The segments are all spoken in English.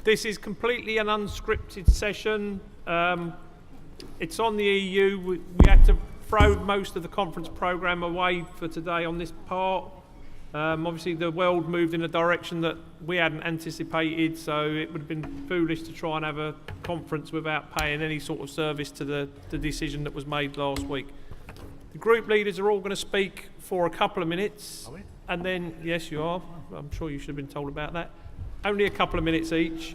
This is completely an unscripted session. It's on the EU. We had to throw most of the conference programme away for today on this part. Obviously the world moved in a direction that we hadn't anticipated, so it would have been foolish to try and have a conference without paying any sort of service to the decision that was made last week. The group leaders are all going to speak for a couple of minutes. Are we? And then, yes you are, I'm sure you should have been told about that. Only a couple of minutes each,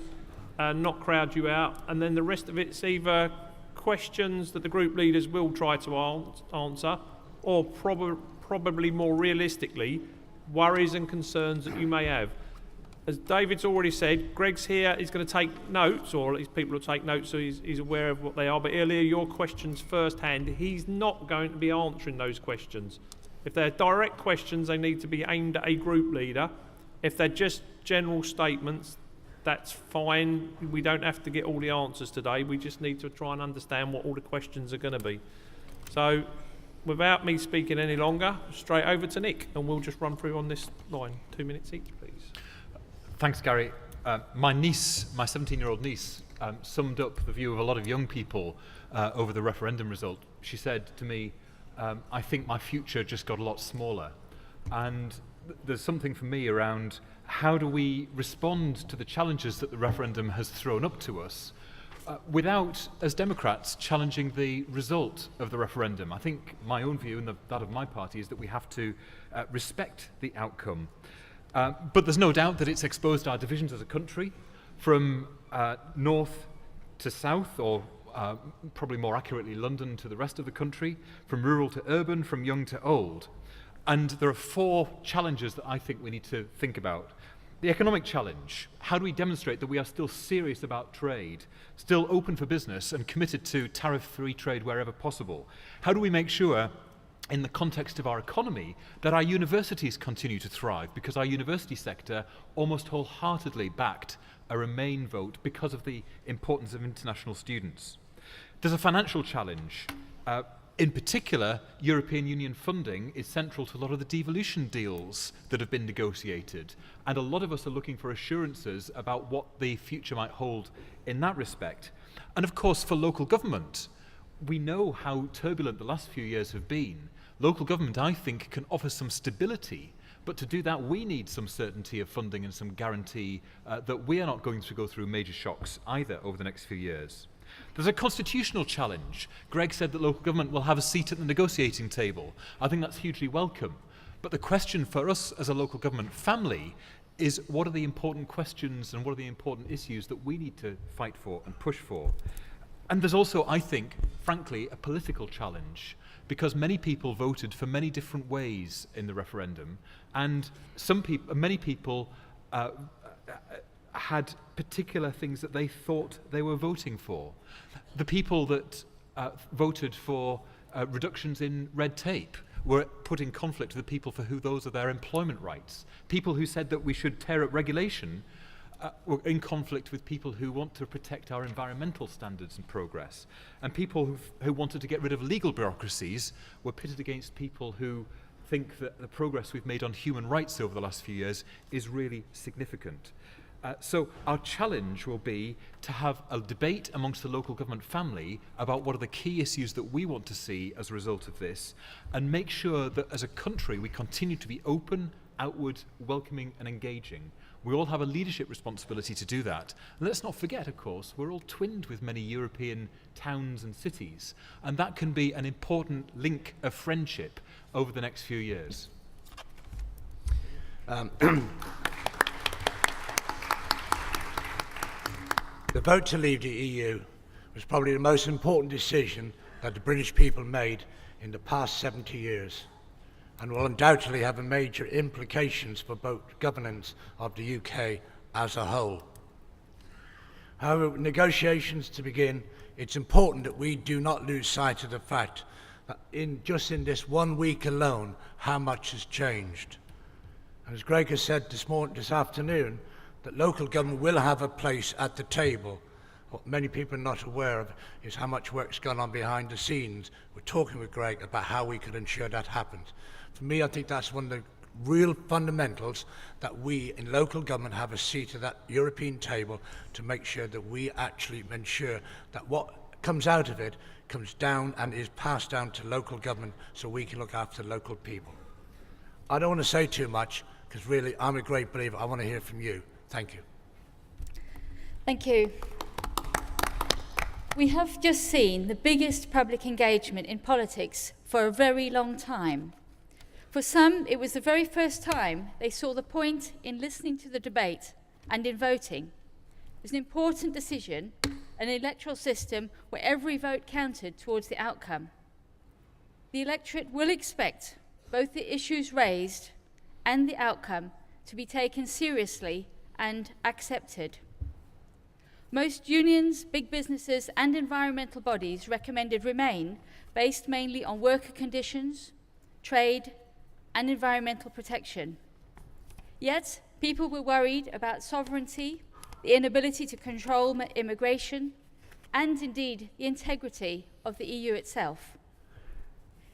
not crowd you out, and then the rest of it's either questions that the group leaders will try to answer, or probably more realistically, worries and concerns that you may have. As David's already said, Greg's here, he's going to take notes, or at least people will take notes so he's aware of what they are, but earlier your questions firsthand, he's not going to be answering those questions. If they're direct questions, they need to be aimed at a group leader. If they're just general statements, that's fine. We don't have to get all the answers today, we just need to try and understand what all the questions are going to be. So, without me speaking any longer, straight over to Nick, and we'll just run through on this line. 2 minutes each, please. Thanks, Gary. My niece, my 17-year-old niece, summed up the view of a lot of young people over the referendum result. She said to me, I think my future just got a lot smaller. And there's something for me around how do we respond to the challenges that the referendum has thrown up to us without, as Democrats, challenging the result of the referendum. I think my own view and that of my party is that we have to respect the outcome. But there's no doubt that it's exposed our divisions as a country from north to south, or probably more accurately London to the rest of the country, from rural to urban, from young to old. And there are 4 challenges that I think we need to think about. The economic challenge. How do we demonstrate that we are still serious about trade, still open for business and committed to tariff-free trade wherever possible? How do we make sure, in the context of our economy, that our universities continue to thrive, because our university sector almost wholeheartedly backed a Remain vote because of the importance of international students? There's a financial challenge. In particular, European Union funding is central to a lot of the devolution deals that have been negotiated, and a lot of us are looking for assurances about what the future might hold in that respect. And of course, for local government, we know how turbulent the last few years have been. Local government, I think, can offer some stability, but to do that we need some certainty of funding and some guarantee that we are not going to go through major shocks either over the next few years. There's a constitutional challenge. Greg said that local government will have a seat at the negotiating table. I think that's hugely welcome. But the question for us as a local government family is, what are the important questions and what are the important issues that we need to fight for and push for? And there's also, I think, frankly, a political challenge, because many people voted for many different ways in the referendum, and many people had particular things that they thought they were voting for. The people that voted for reductions in red tape were put in conflict with the people for who those are their employment rights. People who said that we should tear up regulation were in conflict with people who want to protect our environmental standards and progress. And people who wanted to get rid of legal bureaucracies were pitted against people who think that the progress we've made on human rights over the last few years is really significant. So our challenge will be to have a debate amongst the local government family about what are the key issues that we want to see as a result of this, and make sure that as a country we continue to be open, outward, welcoming and engaging. We all have a leadership responsibility to do that. And let's not forget, of course, we're all twinned with many European towns and cities, and that can be an important link of friendship over the next few years. The vote to leave the EU was probably the most important decision that the British people made in the past 70 years, and will undoubtedly have major implications for both governance of the UK as a whole. However, with negotiations to begin, it's important that we do not lose sight of the fact that just in this 1 week alone, how much has changed. And as Greg has said this afternoon, that local government will have a place at the table. What many people are not aware of is how much work's gone on behind the scenes. We're talking with Greg about how we could ensure that happens. For me, I think that's one of the real fundamentals that we in local government have a seat at that European table to make sure that we actually ensure that what comes out of it comes down and is passed down to local government so we can look after local people. I don't want to say too much because really I'm a great believer. I want to hear from you. Thank you. Thank you. We have just seen the biggest public engagement in politics for a very long time. For some, it was the very first time they saw the point in listening to the debate and in voting. It was an important decision, an electoral system where every vote counted towards the outcome. The electorate will expect both the issues raised and the outcome to be taken seriously and accepted. Most unions, big businesses and environmental bodies recommended Remain based mainly on worker conditions, trade and environmental protection. Yet, people were worried about sovereignty, the inability to control immigration, and indeed the integrity of the EU itself.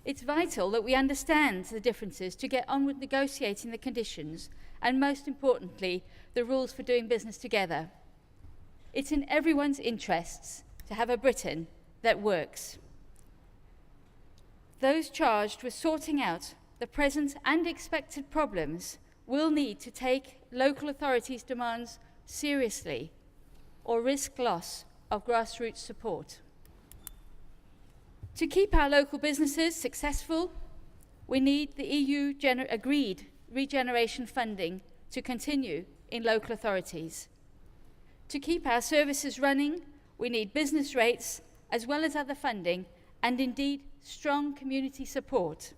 It's vital that we understand the differences to get on with negotiating the conditions and, most importantly, the rules for doing business together. It's in everyone's interests to have a Britain that works. Those charged with sorting out the present and expected problems will need to take local authorities' demands seriously or risk loss of grassroots support. To keep our local businesses successful, we need the EU agreed regeneration funding to continue in local authorities. To keep our services running, we need business rates as well as other funding and indeed strong community support.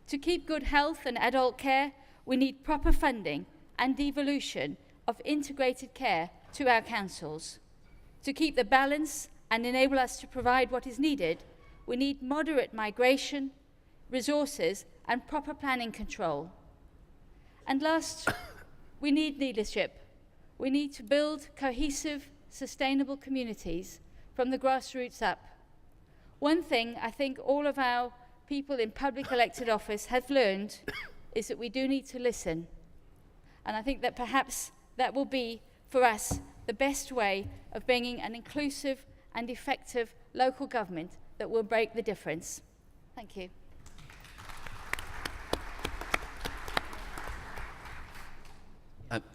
To keep good health and adult care, we need proper funding and devolution of integrated care to our councils. To keep the balance and enable us to provide what is needed, we need moderate migration, resources and proper planning control. And last, we need leadership. We need to build cohesive, sustainable communities from the grassroots up. One thing I think all of our people in public elected office have learned is that we do need to listen. And I think that perhaps that will be, for us, the best way of bringing an inclusive and effective local government that will make the difference. Thank you.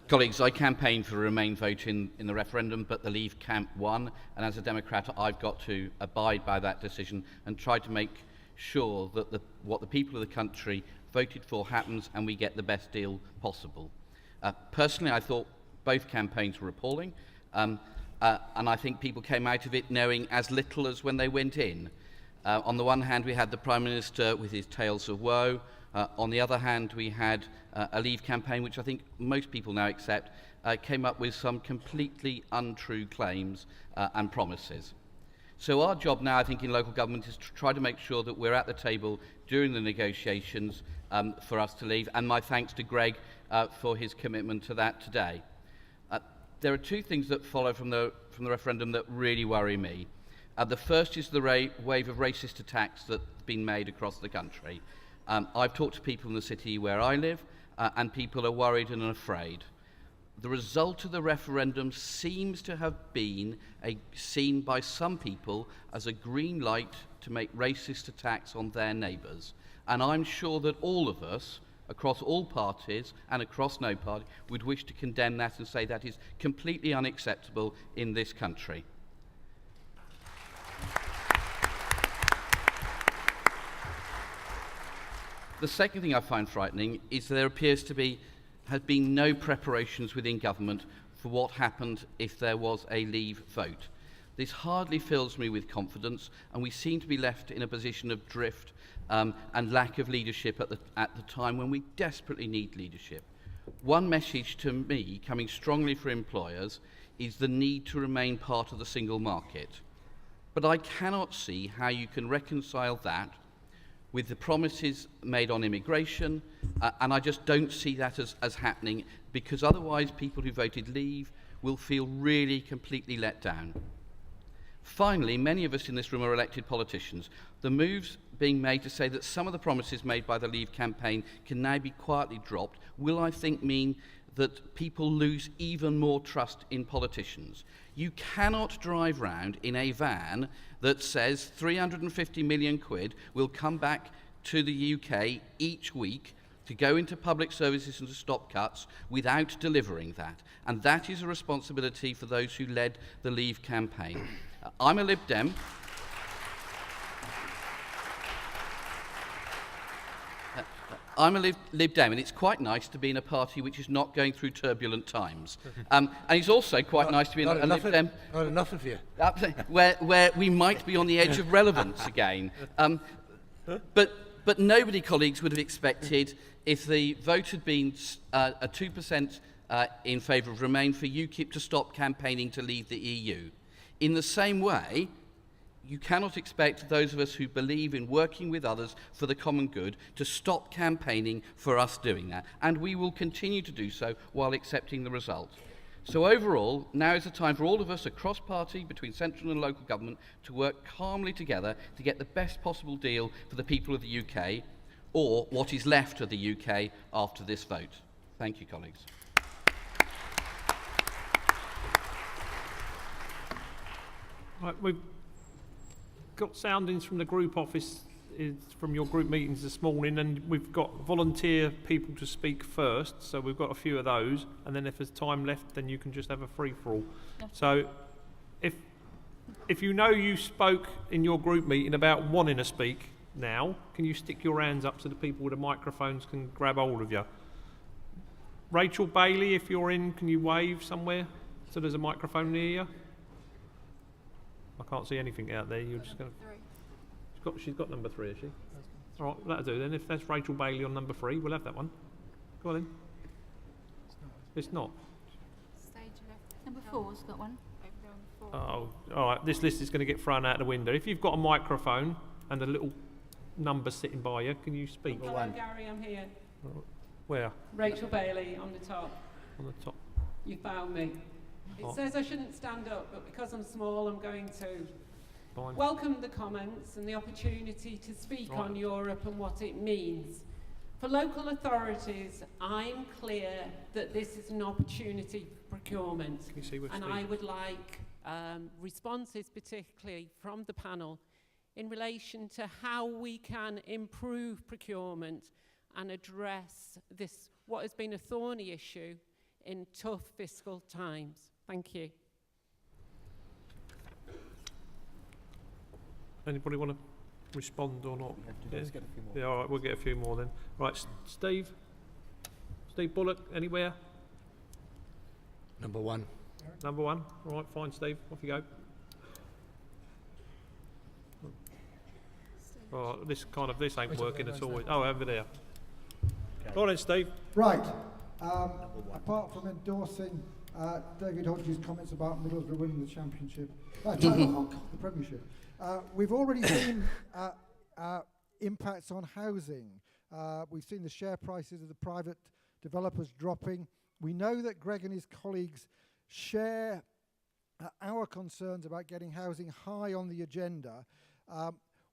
Colleagues, I campaigned for a Remain vote in the referendum, but the Leave camp won, and as a Democrat I've got to abide by that decision and try to make sure that what the people of the country voted for happens and we get the best deal possible. Personally, I thought both campaigns were appalling, and I think people came out of it knowing as little as when they went in. On the one hand, we had the Prime Minister with his tales of woe. On the other hand, we had a Leave campaign, which I think most people now accept, came up with some completely untrue claims and promises. So our job now, I think, in local government is to try to make sure that we're at the table during the negotiations for us to leave, and my thanks to Greg for his commitment to that today. There are two things that follow from the referendum that really worry me. The first is the wave of racist attacks that's been made across the country. I've talked to people in the city where I live, and people are worried and afraid. The result of the referendum seems to have been seen by some people as a green light to make racist attacks on their neighbours. And I'm sure that all of us, across all parties and across no party, would wish to condemn that and say that is completely unacceptable in this country. The second thing I find frightening is there appears to have been no preparations within government for what happened if there was a Leave vote. This hardly fills me with confidence, and we seem to be left in a position of drift and lack of leadership at the time when we desperately need leadership. One message to me, coming strongly from employers, is the need to remain part of the single market. But I cannot see how you can reconcile that with the promises made on immigration, and I just don't see that as happening, because otherwise people who voted Leave will feel really completely let down. Finally, many of us in this room are elected politicians. The moves being made to say that some of the promises made by the Leave campaign can now be quietly dropped will, I think, mean that people lose even more trust in politicians. You cannot drive round in a van that says 350 million quid will come back to the UK each week to go into public services and to stop cuts without delivering that. And that is a responsibility for those who led the Leave campaign. I'm a Lib Dem. I'm a Lib Dem, and it's quite nice to be in a party which is not going through turbulent times. And it's also quite nice to be in a Lib Dem... Not enough of you. where we might be on the edge of relevance again. But nobody, colleagues, would have expected, if the vote had been a 2% in favour of Remain, for UKIP to stop campaigning to leave the EU. In the same way, you cannot expect those of us who believe in working with others for the common good to stop campaigning for us doing that. And we will continue to do so while accepting the result. So overall, now is the time for all of us across party, between central and local government, to work calmly together to get the best possible deal for the people of the UK, or what is left of the UK after this vote. Thank you, colleagues. Right, we've got soundings from the group office from your group meetings this morning, and we've got volunteer people to speak first, so we've got a few of those, and then if there's time left, then you can just have a free-for-all. So if you know you spoke in your group meeting about wanting to speak now, can you stick your hands up so the people with the microphones can grab hold of you? Rachel Bailey, if you're in, can you wave somewhere so there's a microphone near you? I can't see anything out there. You're just going to... She's got number 3, has she? All right, that'll do then. If that's Rachel Bailey on number 3, we'll have that one. Go on then. It's not. Number 4's got one. Oh, all right. This list is going to get thrown out the window. If you've got a microphone and a little number sitting by you, can you speak? Hello, Gary, I'm here. Where? Rachel Bailey, on the top. On the top. You found me. It says I shouldn't stand up, but because I'm small, I'm going to. Fine. Welcome the comments and the opportunity to speak on Europe and what it means. For local authorities, I'm clear that this is an opportunity for procurement. Can you see where And Steve? I would like responses, particularly from the panel, in relation to how we can improve procurement and address this, what has been a thorny issue in tough fiscal times. Thank you. Anybody want to respond or not? Yeah, all right, we'll get a few more then. Right, Steve? Steve Bullock, anywhere? Number 1. Number 1? All right, fine, Steve. Off you go. Oh, this ain't working at all. Oh, over there. Go on then, Steve. Right. Apart from endorsing David Hodge's comments about Middlesbrough winning the championship, the Premiership, we've already seen impacts on housing. We've seen the share prices of the private developers dropping. We know that Greg and his colleagues share our concerns about getting housing high on the agenda.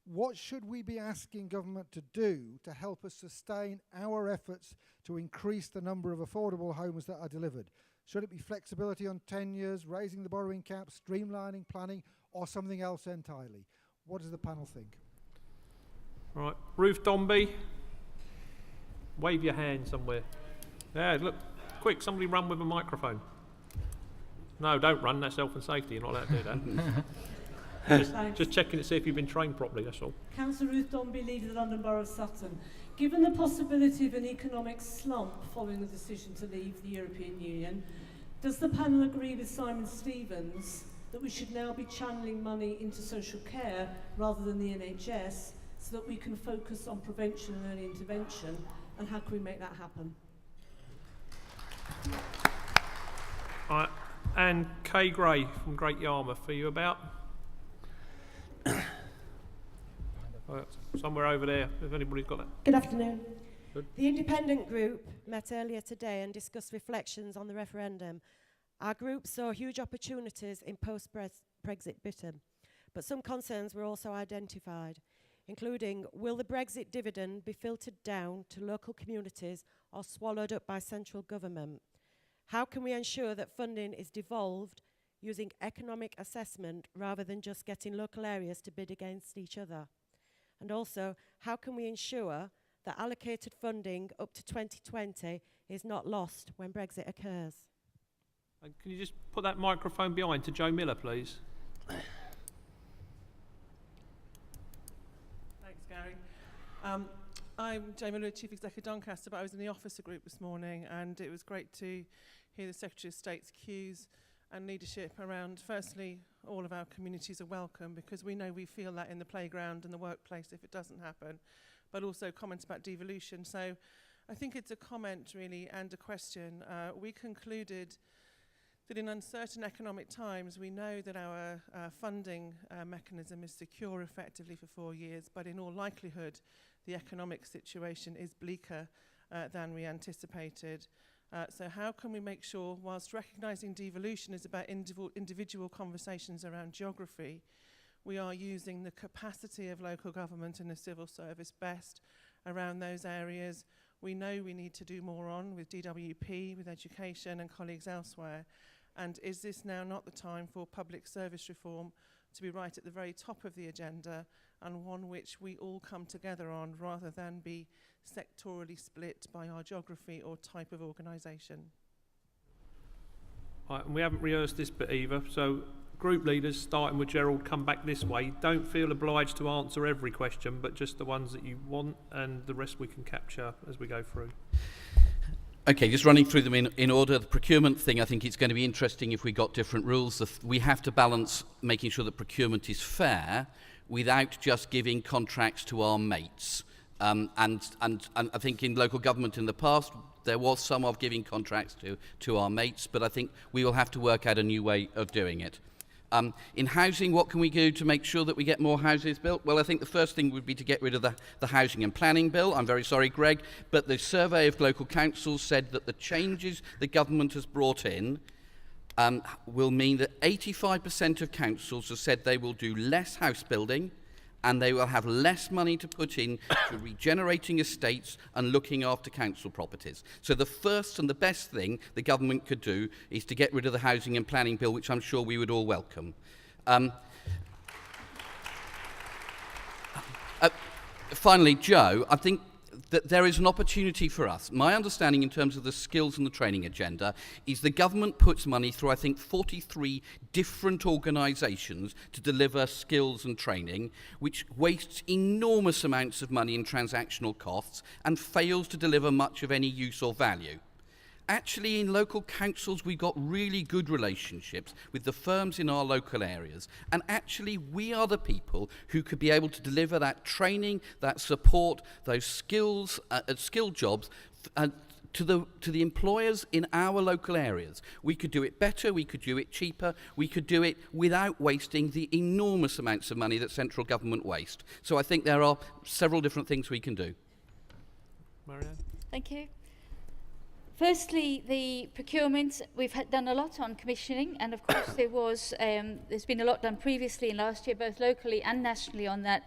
What should we be asking government to do to help us sustain our efforts to increase the number of affordable homes that are delivered? Should it be flexibility on 10 years, raising the borrowing cap, streamlining planning, or something else entirely? What does the panel think? Right, Ruth Dombey. Wave your hand somewhere. Yeah, look, quick, somebody run with a microphone. No, don't run, that's health and safety, you're not allowed to do that. Just checking to see if you've been trained properly, that's all. Councillor Ruth Dombey, leader of the London Borough of Sutton. Given the possibility of an economic slump following the decision to leave the European Union, does the panel agree with Simon Stevens that we should now be channeling money into social care rather than the NHS so that we can focus on prevention and early intervention, and how can we make that happen? All right, and Kay Gray from Great Yarmouth, are you about? Somewhere over there, if anybody's got that. Good afternoon. Good. The independent group met earlier today and discussed reflections on the referendum. Our group saw huge opportunities in post-Brexit Britain. But some concerns were also identified, including, will the Brexit dividend be filtered down to local communities or swallowed up by central government? How can we ensure that funding is devolved using economic assessment rather than just getting local areas to bid against each other? And also, how can we ensure that allocated funding up to 2020 is not lost when Brexit occurs? And can you just put that microphone behind to Joe Miller, please? Thanks, Gary. I'm Joe Miller, Chief Executive Doncaster, but I was in the officer group this morning, and it was great to hear the Secretary of State's cues and leadership around, firstly, all of our communities are welcome, because we know we feel that in the playground and the workplace if it doesn't happen, but also comments about devolution. So I think it's a comment, really, and a question. We concluded that in uncertain economic times, we know that our funding mechanism is secure effectively for 4 years, but in all likelihood, the economic situation is bleaker than we anticipated. So how can we make sure, whilst recognising devolution is about individual conversations around geography, we are using the capacity of local government and the civil service best around those areas we know we need to do more on with DWP, with education and colleagues elsewhere? And is this now not the time for public service reform to be right at the very top of the agenda, and one which we all come together on rather than be sectorally split by our geography or type of organisation? Right, and we haven't rehearsed this bit either, so group leaders, starting with Gerald, come back this way. Don't feel obliged to answer every question, but just the ones that you want, and the rest we can capture as we go through. Okay, just running through them in order. The procurement thing, I think it's going to be interesting if we got different rules. We have to balance making sure that procurement is fair without just giving contracts to our mates. And I think in local government in the past, there was some of giving contracts to our mates, but I think we will have to work out a new way of doing it. In housing, what can we do to make sure that we get more houses built? Well, I think the first thing would be to get rid of the housing and planning bill. I'm very sorry, Greg, but the survey of local councils said that the changes the government has brought in will mean that 85% of councils have said they will do less house building, and they will have less money to put in to regenerating estates and looking after council properties. So the first and the best thing the government could do is to get rid of the housing and planning bill, which I'm sure we would all welcome. Finally, Joe, I think that there is an opportunity for us. My understanding in terms of the skills and the training agenda is the government puts money through, I think, 43 different organisations to deliver skills and training, which wastes enormous amounts of money in transactional costs and fails to deliver much of any use or value. Actually, in local councils, we've got really good relationships with the firms in our local areas. And actually, we are the people who could be able to deliver that training, that support, those skills, skill jobs to the employers in our local areas. We could do it better, we could do it cheaper, we could do it without wasting the enormous amounts of money that central government waste. So I think there are several different things we can do. Marianne? Thank you. Firstly, the procurement, we've done a lot on commissioning, and of course there's been a lot done previously and last year, both locally and nationally on that.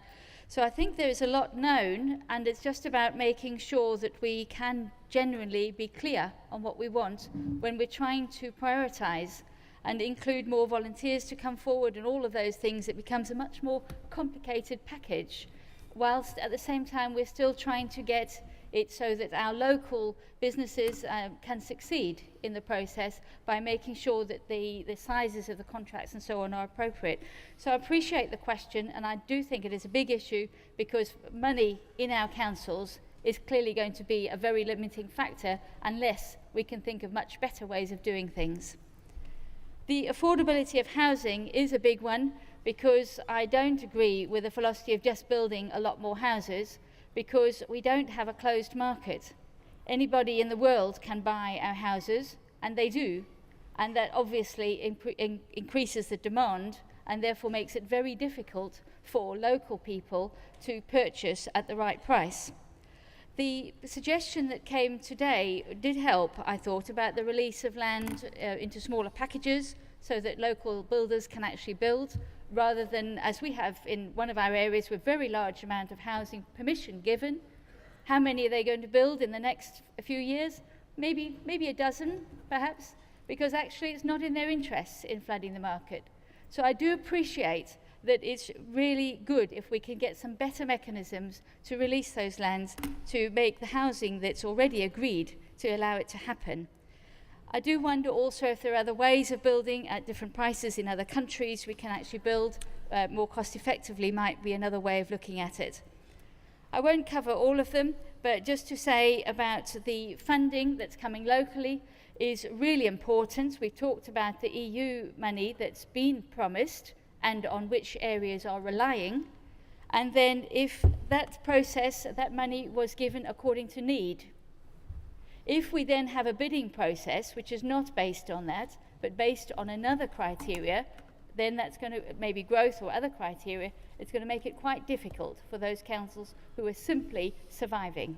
So I think there is a lot known, and it's just about making sure that we can genuinely be clear on what we want when we're trying to prioritise and include more volunteers to come forward and all of those things. It becomes a much more complicated package, whilst at the same time we're still trying to get it so that our local businesses can succeed in the process by making sure that the sizes of the contracts and so on are appropriate. So I appreciate the question, and I do think it is a big issue, because money in our councils is clearly going to be a very limiting factor unless we can think of much better ways of doing things. The affordability of housing is a big one, because I don't agree with the philosophy of just building a lot more houses, because we don't have a closed market. Anybody in the world can buy our houses, and they do, and that obviously increases the demand and therefore makes it very difficult for local people to purchase at the right price. The suggestion that came today did help, I thought, about the release of land into smaller packages so that local builders can actually build, rather than, as we have in one of our areas, with very large amount of housing permission given. How many are they going to build in the next few years? Maybe a dozen, perhaps, because actually it's not in their interests in flooding the market. So I do appreciate that it's really good if we can get some better mechanisms to release those lands to make the housing that's already agreed to allow it to happen. I do wonder also if there are other ways of building at different prices in other countries. We can actually build more cost effectively, might be another way of looking at it. I won't cover all of them, but just to say about the funding that's coming locally is really important. We've talked about the EU money that's been promised and on which areas are relying. And then if that process, that money was given according to need. If we then have a bidding process which is not based on that, but based on another criteria, then that's going to, maybe growth or other criteria, it's going to make it quite difficult for those councils who are simply surviving.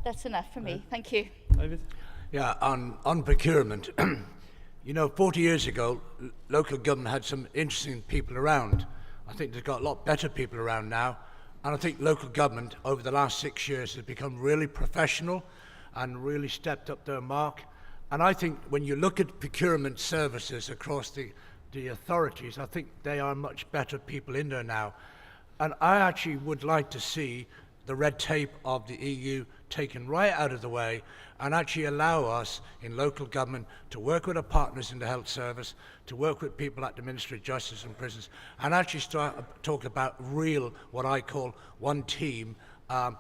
That's enough for me. Thank you. David? Yeah, on procurement, you know, 40 years ago, local government had some interesting people around. I think they've got a lot better people around now. And I think local government over the last 6 years has become really professional and really stepped up their mark. And I think when you look at procurement services across the authorities, I think they are much better people in there now. And I actually would like to see the red tape of the EU taken right out of the way and actually allow us in local government to work with our partners in the health service, to work with people at the Ministry of Justice and prisons, and actually start talk about real, what I call one team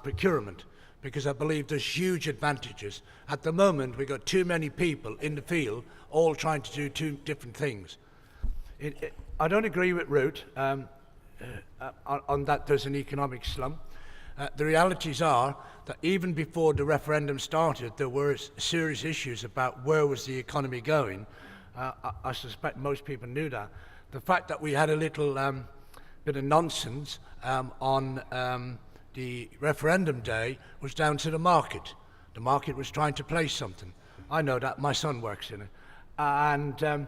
procurement. Because I believe there's huge advantages. At the moment, we've got too many people in the field all trying to do two different things. I don't agree with Ruth on that there's an economic slump. The realities are that even before the referendum started, there were serious issues about where was the economy going. I suspect most people knew that. The fact that we had a little bit of nonsense on the referendum day was down to the market. The market was trying to place something. I know that, my son works in it. And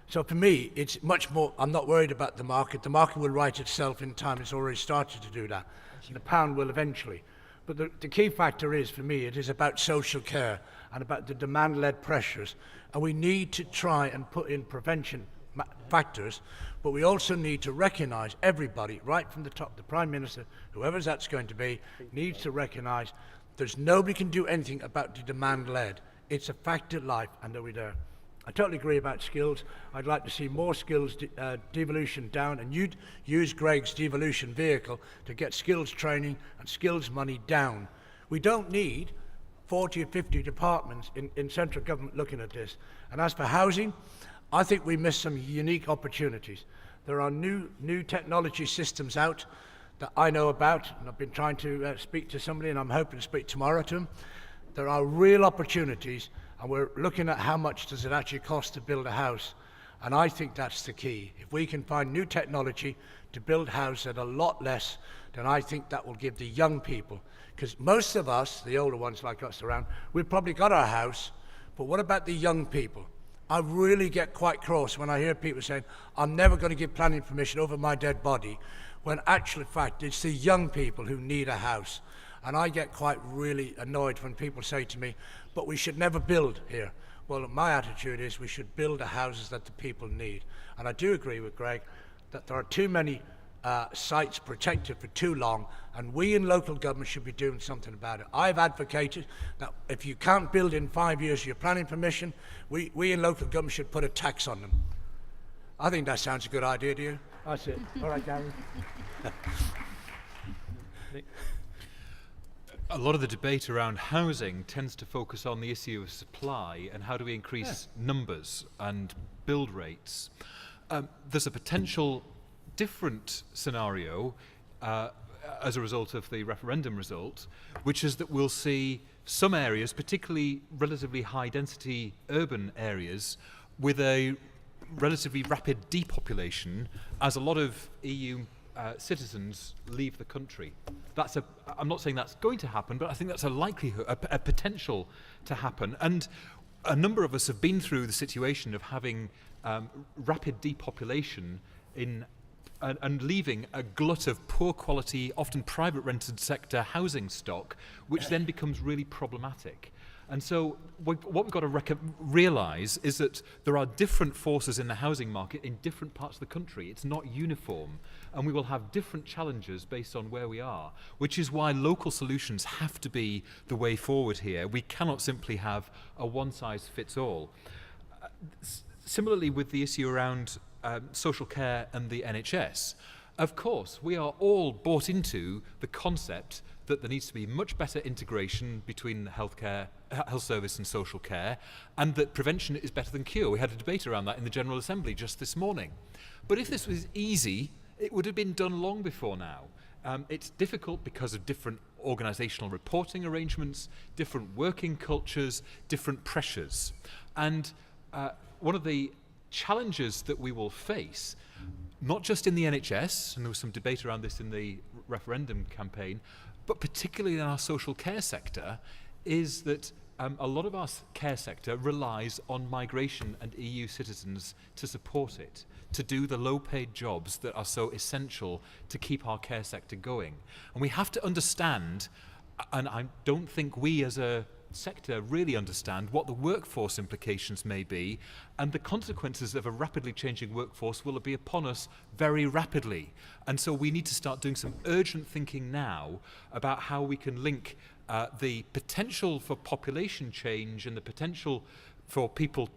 so for me, it's much more, I'm not worried about the market. The market will right itself in time. It's already started to do that. And the pound will eventually. But the key factor is, for me, it is about social care and about the demand-led pressures. And we need to try and put in prevention factors, but we also need to recognise everybody, right from the top, the Prime Minister, whoever that's going to be, needs to recognise there's nobody can do anything about the demand-led. It's a fact of life, and are we there? I totally agree about skills. I'd like to see more skills devolution down, and you'd use Greg's devolution vehicle to get skills training and skills money down. We don't need 40 or 50 departments in central government looking at this. And as for housing, I think we missed some unique opportunities. There are new technology systems out that I know about, and I've been trying to speak to somebody, and I'm hoping to speak tomorrow to them. There are real opportunities, and we're looking at how much does it actually cost to build a house. And I think that's the key. If we can find new technology to build houses at a lot less, then I think that will give the young people, because most of us, the older ones like us around, we've probably got our house, but what about the young people? I really get quite cross when I hear people saying, I'm never going to give planning permission over my dead body, when actual fact it's the young people who need a house. And I get quite really annoyed when people say to me, but we should never build here. Well, my attitude is we should build the houses that the people need. And I do agree with Greg that there are too many sites protected for too long, and we in local government should be doing something about it. I've advocated that if you can't build in 5 years your planning permission, we in local government should put a tax on them. I think that sounds a good idea to you. That's it. All right, Gary. A lot of the debate around housing tends to focus on the issue of supply and how do we increase numbers and build rates. There's a potential different scenario as a result of the referendum result, which is that we'll see some areas, particularly relatively high density urban areas, with a relatively rapid depopulation as a lot of EU citizens leave the country. I'm not saying that's going to happen, but I think that's a likelihood, a potential to happen. And a number of us have been through the situation of having rapid depopulation in and leaving a glut of poor quality, often private rented sector housing stock, which then becomes really problematic. And so what we've got to realise is that there are different forces in the housing market in different parts of the country. It's not uniform, and we will have different challenges based on where we are, which is why local solutions have to be the way forward here. We cannot simply have a one-size-fits-all. Similarly with the issue around social care and the NHS, of course, we are all bought into the concept that there needs to be much better integration between health service and social care, and that prevention is better than cure. We had a debate around that in the General Assembly just this morning. But if this was easy, it would have been done long before now. It's difficult because of different organisational reporting arrangements, different working cultures, different pressures. And one of the challenges that we will face, not just in the NHS, and there was some debate around this in the referendum campaign, but particularly in our social care sector, is that a lot of our care sector relies on migration and EU citizens to support it, to do the low-paid jobs that are so essential to keep our care sector going. And we have to understand, and I don't think we as a sector really understand what the workforce implications may be, and the consequences of a rapidly changing workforce will be upon us very rapidly. And so we need to start doing some urgent thinking now about how we can link the potential for population change and the potential for people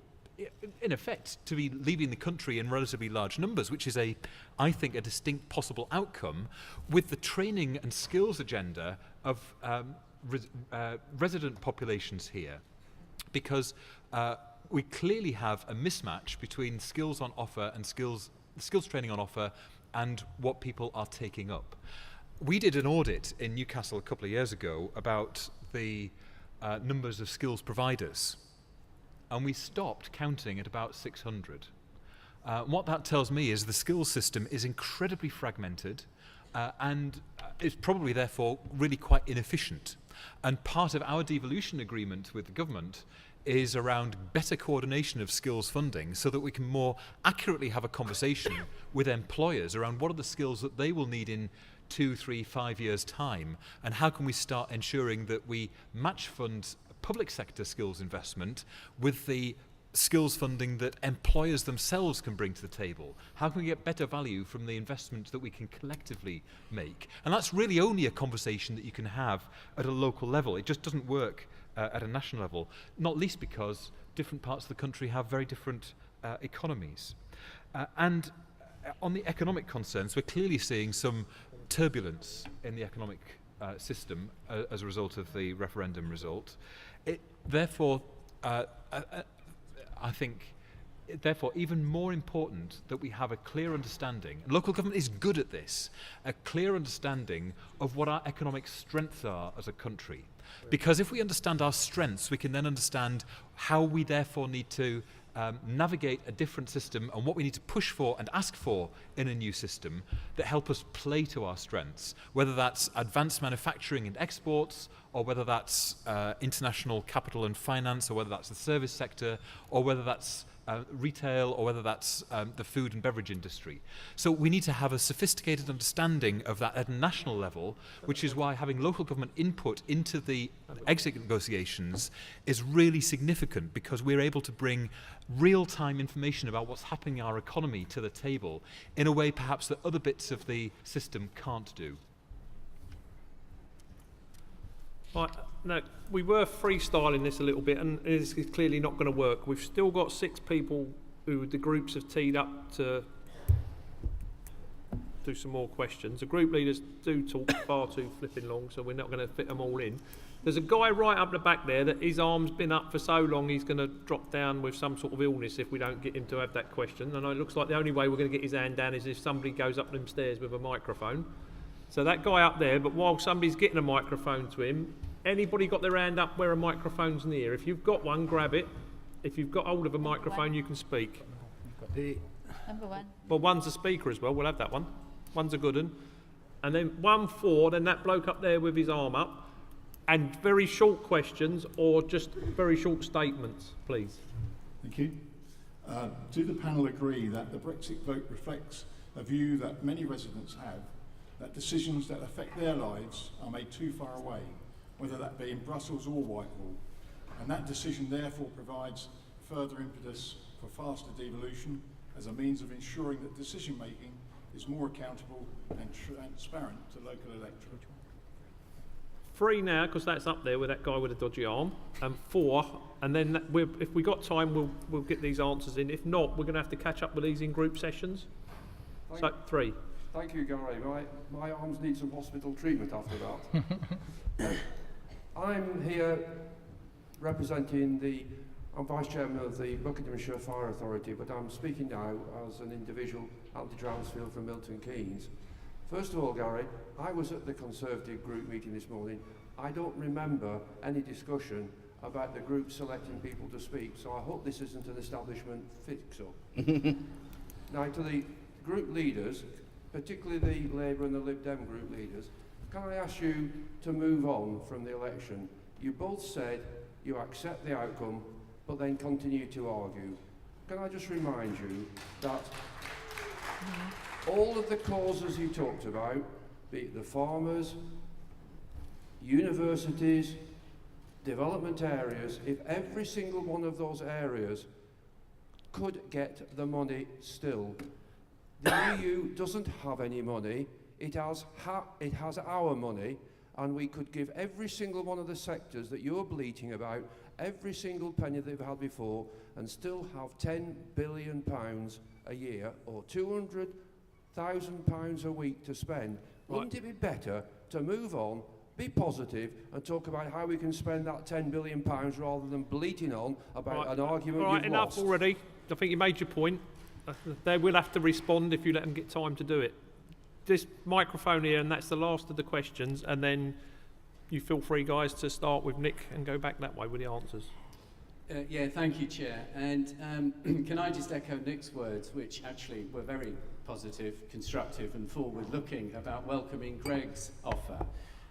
in effect to be leaving the country in relatively large numbers, which is I think a distinct possible outcome, with the training and skills agenda of resident populations here, because we clearly have a mismatch between skills on offer and skills training on offer and what people are taking up. We did an audit in Newcastle a couple of years ago about the numbers of skills providers, and we stopped counting at about 600. What that tells me is the skills system is incredibly fragmented and is probably therefore really quite inefficient. And part of our devolution agreement with the government is around better coordination of skills funding so that we can more accurately have a conversation with employers around what are the skills that they will need in 2, 3, 5 years' time, and how can we start ensuring that we match fund public sector skills investment with the skills funding that employers themselves can bring to the table. How can we get better value from the investment that we can collectively make? And that's really only a conversation that you can have at a local level. It just doesn't work at a national level, not least because different parts of the country have very different economies. And on the economic concerns, we're clearly seeing some turbulence in the economic system as a result of the referendum result. Therefore, I think, therefore, even more important that we have a clear understanding, and local government is good at this, a clear understanding of what our economic strengths are as a country. Because if we understand our strengths, we can then understand how we therefore need to navigate a different system and what we need to push for and ask for in a new system that help us play to our strengths, whether that's advanced manufacturing and exports, or whether that's international capital and finance, or whether that's the service sector, or whether that's retail, or whether that's the food and beverage industry. So we need to have a sophisticated understanding of that at a national level, which is why having local government input into the exit negotiations is really significant, because we're able to bring real-time information about what's happening in our economy to the table in a way perhaps that other bits of the system can't do. Right, now, we were freestyling this a little bit, and it's clearly not going to work. We've still got 6 people who the groups have teed up to do some more questions. The group leaders do talk far too flipping long, so we're not going to fit them all in. There's a guy right up the back there that his arm's been up for so long he's going to drop down with some sort of illness if we don't get him to have that question. And it looks like the only way we're going to get his hand down is if somebody goes up them stairs with a microphone. So that guy up there, but while somebody's getting a microphone to him, anybody got their hand up where a microphone's near? If you've got one, grab it. If you've got hold of a microphone, you can speak. Number 1. Well, one's a speaker as well. We'll have that one. One's a good one. And then 1 4, then that bloke up there with his arm up. And very short questions or just very short statements, please. Thank you. Do the panel agree that the Brexit vote reflects a view that many residents have, that decisions that affect their lives are made too far away, whether that be in Brussels or Whitehall, and that decision therefore provides further impetus for faster devolution as a means of ensuring that decision making is more accountable and transparent to local electorate. 3 now, because that's up there with that guy with a dodgy arm, and 4, and then if we got time, we'll get these answers in. If not, we're going to have to catch up with these in group sessions. So 3. Thank you, Gary. My arms need some hospital treatment after that. I'm here representing I'm Vice Chairman of the Buckinghamshire Fire Authority, but I'm speaking now as an individual, Andy Dransfield from Milton Keynes. First of all, Gary, I was at the Conservative group meeting this morning. I don't remember any discussion about the group selecting people to speak, so I hope this isn't an establishment fix-up. Now, to the group leaders, particularly the Labour and the Lib Dem group leaders, can I ask you to move on from the election? You both said you accept the outcome, but then continue to argue. Can I just remind you that all of the causes you talked about, be it the farmers, universities, development areas, if every single one of those areas could get the money still, the EU doesn't have any money, it has our money, and we could give every single one of the sectors that you're bleating about every single penny they've had before and still have £10 billion a year or £200,000 a week to spend. Wouldn't it be better to move on, be positive, and talk about how we can spend that £10 billion rather than bleating on about an argument you've enough lost? already. I think you made your point. They will have to respond if you let them get time to do it. This microphone here, and that's the last of the questions, and then you feel free, guys, to start with Nick and go back that way with the answers. Yeah, thank you, Chair. And can I just echo Nick's words, which actually were very positive, constructive and forward-looking, about welcoming Greg's offer,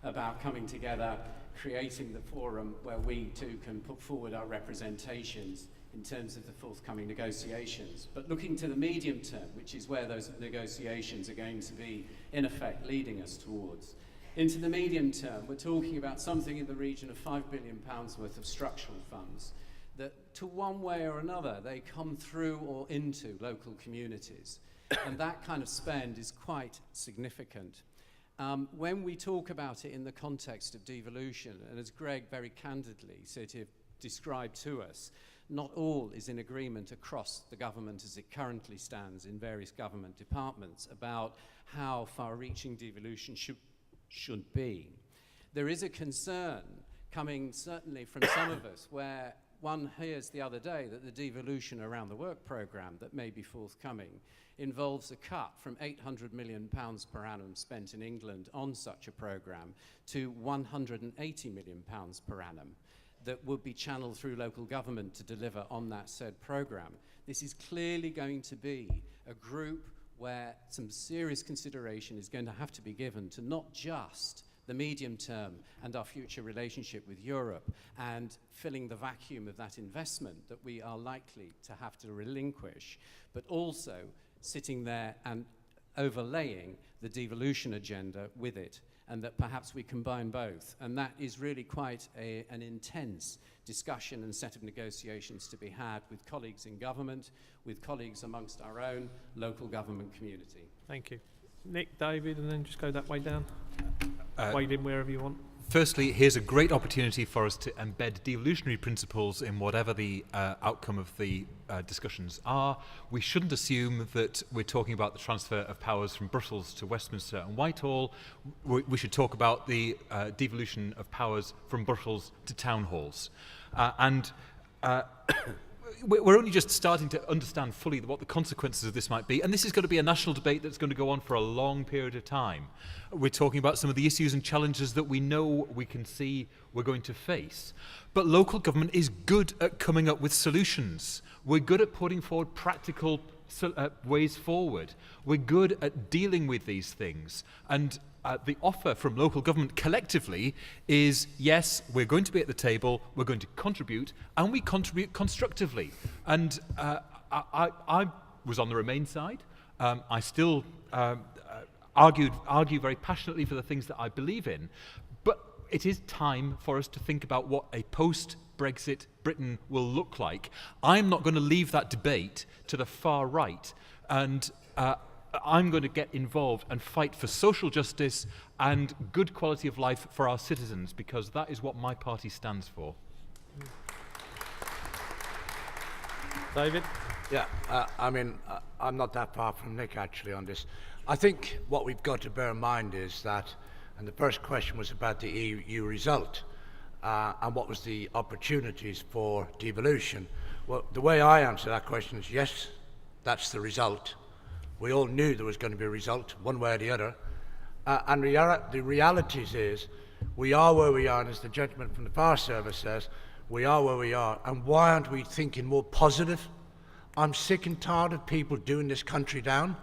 about coming together, creating the forum where we too can put forward our representations in terms of the forthcoming negotiations. But looking to the medium term, which is where those negotiations are going to be, in effect, leading us towards. Into the medium term, we're talking about something in the region of £5 billion worth of structural funds that, to one way or another, they come through or into local communities. And that kind of spend is quite significant. When we talk about it in the context of devolution, and as Greg very candidly sort of described to us, not all is in agreement across the government as it currently stands in various government departments about how far-reaching devolution should be. There is a concern coming certainly from some of us where one hears the other day that the devolution around the work programme that may be forthcoming involves a cut from £800 million per annum spent in England on such a programme to £180 million per annum that would be channeled through local government to deliver on that said programme. This is clearly going to be a group where some serious consideration is going to have to be given to not just the medium term and our future relationship with Europe and filling the vacuum of that investment that we are likely to have to relinquish, but also sitting there and overlaying the devolution agenda with it, and that perhaps we combine both. And that is really quite an intense discussion and set of negotiations to be had with colleagues in government, with colleagues amongst our own local government community. Thank you. Nick, David, and then just go that way down. Wade in wherever you want. Firstly, here's a great opportunity for us to embed devolutionary principles in whatever the outcome of the discussions are. We shouldn't assume that we're talking about the transfer of powers from Brussels to Westminster and Whitehall. We should talk about the devolution of powers from Brussels to town halls. We're only just starting to understand fully what the consequences of this might be, and this is going to be a national debate that's going to go on for a long period of time. We're talking about some of the issues and challenges that we know we can see we're going to face. But local government is good at coming up with solutions. We're good at putting forward practical ways forward. We're good at dealing with these things. And the offer from local government collectively is, yes, we're going to be at the table, we're going to contribute, and we contribute constructively. And I was on the Remain side. I still argue very passionately for the things that I believe in. But it is time for us to think about what a post-Brexit Britain will look like. I'm not going to leave that debate to the far right. And I'm going to get involved and fight for social justice and good quality of life for our citizens, because that is what my party stands for. David? Yeah, I'm not that far from Nick actually on this. I think what we've got to bear in mind is that, and the first question was about the EU result, and what was the opportunities for devolution. Well, the way I answer that question is yes, that's the result. We all knew there was going to be a result, one way or the other. And the realities is, we are where we are, and as the gentleman from the Fire Service says, we are where we are. And why aren't we thinking more positive? I'm sick and tired of people doing this country down.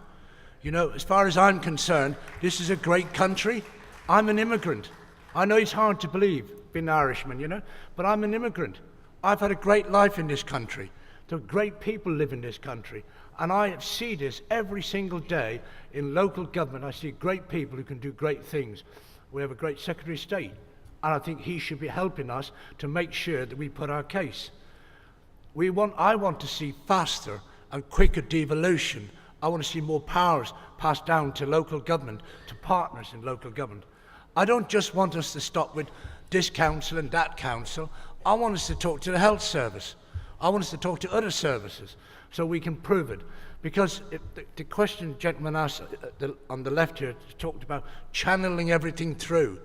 You know, as far as I'm concerned, this is a great country. I'm an immigrant. I know it's hard to believe, being an Irishman, you know, but I'm an immigrant. I've had a great life in this country. There are great people live in this country. And I see this every single day in local government. I see great people who can do great things. We have a great Secretary of State, and I think he should be helping us to make sure that we put our case. I want to see faster and quicker devolution. I want to see more powers passed down to local government, to partners in local government. I don't just want us to stop with this council and that council. I want us to talk to the health service. I want us to talk to other services so we can prove it. Because the question gentleman asked on the left here talked about channeling everything through.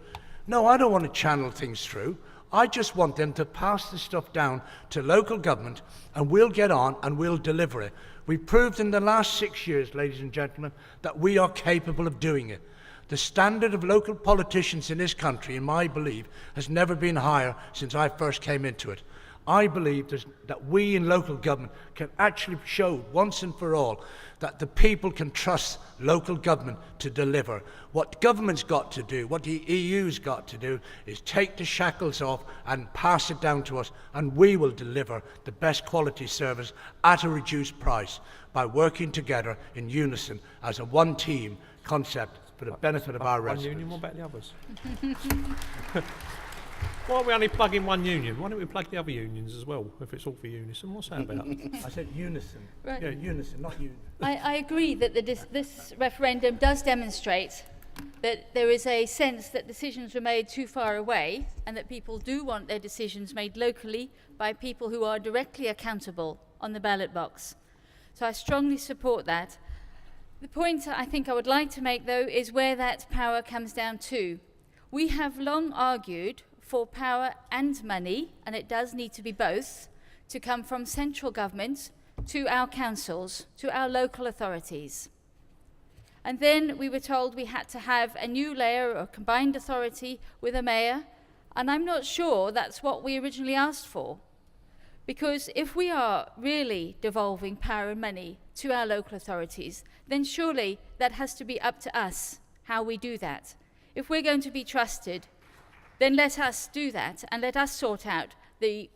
No, I don't want to channel things through. I just want them to pass the stuff down to local government, and we'll get on and we'll deliver it. We've proved in the last 6 years, ladies and gentlemen, that we are capable of doing it. The standard of local politicians in this country, in my belief, has never been higher since I first came into it. I believe that we in local government can actually show once and for all that the people can trust local government to deliver. What government's got to do, what the EU's got to do, is take the shackles off and pass it down to us, and we will deliver the best quality service at a reduced price by working together in unison as a one-team concept for the benefit of our residents. One union, what about the others? Why are we only plugging one union? Why don't we plug the other unions as well, if it's all for unison? What's that about? I said unison. Right. Yeah, unison, not union. I agree that this referendum does demonstrate that there is a sense that decisions were made too far away, and that people do want their decisions made locally by people who are directly accountable on the ballot box. So I strongly support that. The point I think I would like to make, though, is where that power comes down to. We have long argued for power and money, and it does need to be both, to come from central government to our councils, to our local authorities. And then we were told we had to have a new layer of combined authority with a mayor, and I'm not sure that's what we originally asked for. Because if we are really devolving power and money to our local authorities, then surely that has to be up to us, how we do that. If we're going to be trusted, then let us do that, and let us sort out the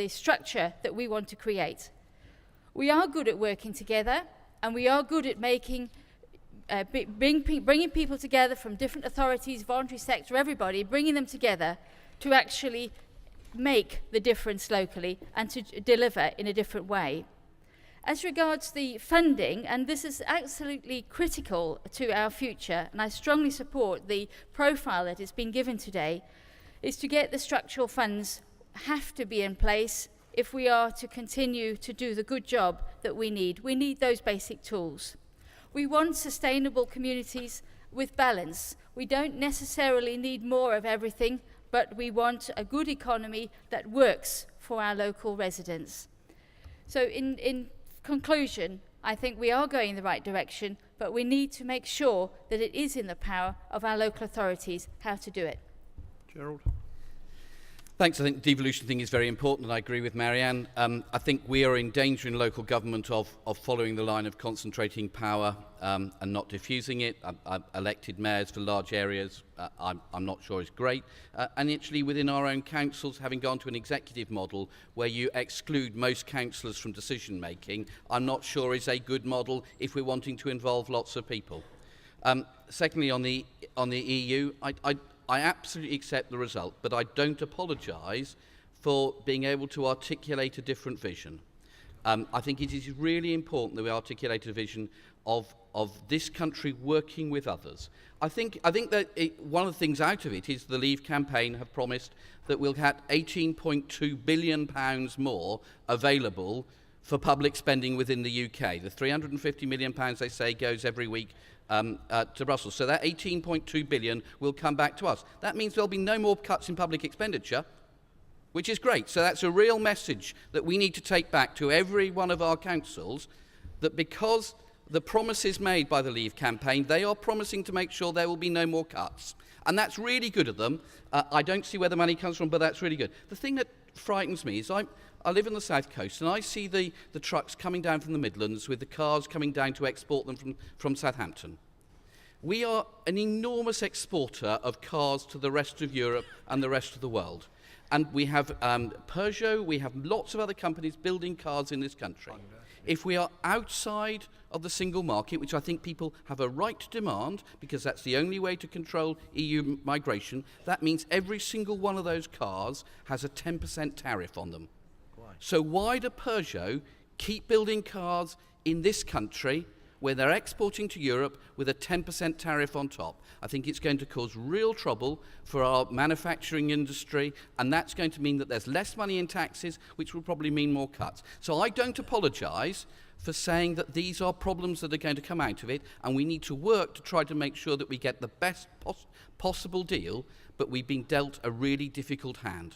structure that we want to create. We are good at working together, and we are good at bringing people together from different authorities, voluntary sector, everybody, bringing them together to actually make the difference locally and to deliver in a different way. As regards the funding, and this is absolutely critical to our future, and I strongly support the profile that has been given today, is to get the structural funds have to be in place if we are to continue to do the good job that we need. We need those basic tools. We want sustainable communities with balance. We don't necessarily need more of everything, but we want a good economy that works for our local residents. So in conclusion, I think we are going in the right direction, but we need to make sure that it is in the power of our local authorities how to do it. Gerald? Thanks. I think the devolution thing is very important, and I agree with Marianne. I think we are in danger in local government of following the line of concentrating power and not diffusing it. Elected mayors for large areas, I'm not sure is great. And actually within our own councils, having gone to an executive model where you exclude most councillors from decision making, I'm not sure is a good model if we're wanting to involve lots of people. Secondly, on the EU, I absolutely accept the result, but I don't apologise for being able to articulate a different vision. I think it is really important that we articulate a vision of this country working with others. I think that one of the things out of it is the Leave campaign have promised that we'll have £18.2 billion more available for public spending within the UK. The £350 million, they say, goes every week to Brussels. So that 18.2 billion will come back to us. That means there'll be no more cuts in public expenditure, which is great. So that's a real message that we need to take back to every one of our councils, that because the promises made by the Leave campaign, they are promising to make sure there will be no more cuts. And that's really good of them. I don't see where the money comes from, but that's really good. The thing that frightens me is I live on the south coast, and I see the trucks coming down from the Midlands with the cars coming down to export them from Southampton. We are an enormous exporter of cars to the rest of Europe and the rest of the world. And we have Peugeot, we have lots of other companies building cars in this country. If we are outside of the single market, which I think people have a right to demand, because that's the only way to control EU migration, that means every single one of those cars has a 10% tariff on them. So why do Peugeot keep building cars in this country where they're exporting to Europe with a 10% tariff on top? I think it's going to cause real trouble for our manufacturing industry, and that's going to mean that there's less money in taxes, which will probably mean more cuts. So I don't apologise for saying that these are problems that are going to come out of it, and we need to work to try to make sure that we get the best possible deal, but we've been dealt a really difficult hand.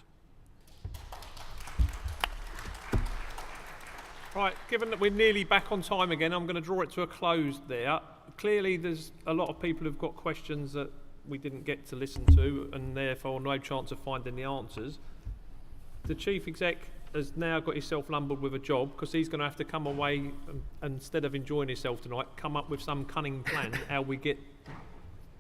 Right, given that we're nearly back on time again, I'm going to draw it to a close there. Clearly, there's a lot of people who've got questions that we didn't get to listen to, and therefore no chance of finding the answers. The Chief Exec has now got himself lumbered with a job, because he's going to have to come away and instead of enjoying himself tonight, come up with some cunning plan how we get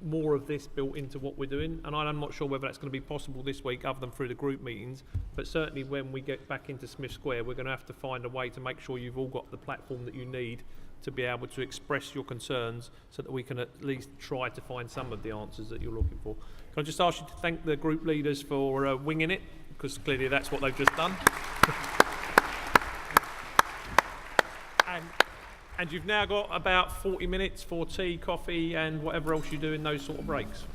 more of this built into what we're doing. And I'm not sure whether that's going to be possible this week other than through the group meetings, but certainly when we get back into Smith Square, we're going to have to find a way to make sure you've all got the platform that you need to be able to express your concerns, so that we can at least try to find some of the answers that you're looking for. Can I just ask you to thank the group leaders for winging it, because clearly that's what they've just done. And you've now got about 40 minutes for tea, coffee and whatever else you do in those sort of breaks.